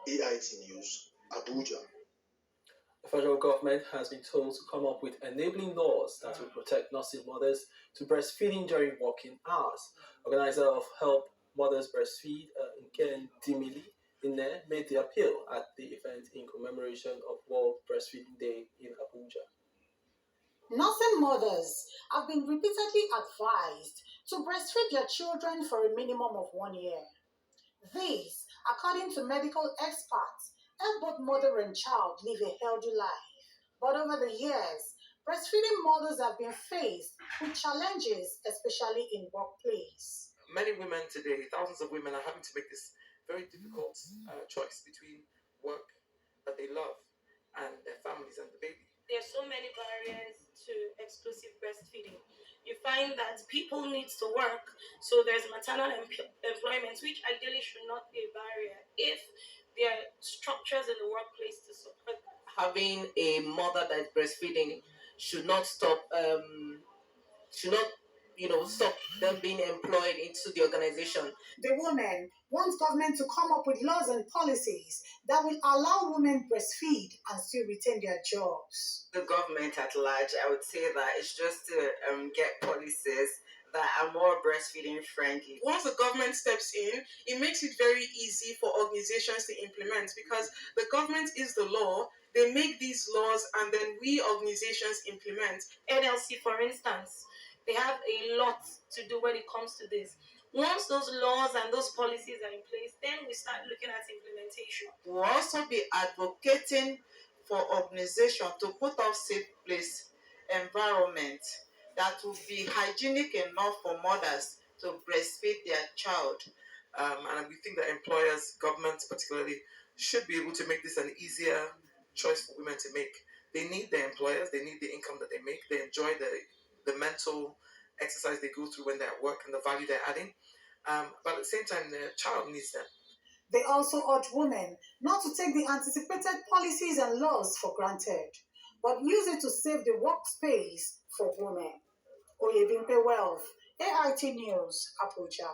AIT News, Abuja. The federal government has been told to come up with enabling laws that will protect nursing mothers to breastfeeding during working hours. Organizer of Help Mothers Breastfeed, Nken Dimili Ine, made the appeal at the event in commemoration of World Breastfeeding Day in Abuja. Nursing mothers have been repeatedly advised to breastfeed their children for a minimum of 1 year. This, according to medical experts, help both mother and child live a healthy life. But over the years, breastfeeding mothers have been faced with challenges, especially in workplace. Many women today, thousands of women, are having to make this very difficult choice between work that they love and their families and the baby. There are so many barriers to exclusive breastfeeding. You find that people need to work, so there's maternal employment, which ideally should not be a barrier if there are structures in the workplace to support that. Having a mother that's breastfeeding should not stop stop them being employed into the organization. The women want government to come up with laws and policies that will allow women breastfeed and still retain their jobs. The government at large, I would say that it's just to get policies that are more breastfeeding friendly. Once the government steps in, it makes it very easy for organizations to implement, because the government is the law. They make these laws and then we organizations implement. NLC, for instance, they have a lot to do when it comes to this. Once those laws and those policies are in place, then we start looking at implementation. We'll also be advocating for organizations to put up safe place environment that will be hygienic enough for mothers to breastfeed their child. And we think that employers, governments particularly, should be able to make this an easier choice for women to make. They need their employers, they need the income that they make, they enjoy the mental exercise they go through when they're at work and the value they're adding. But at the same time, the child needs them. They also urge women not to take the anticipated policies and laws for granted, but use it to save the workspace for women. Oyebimpe Wealth, AIT News, Abuja.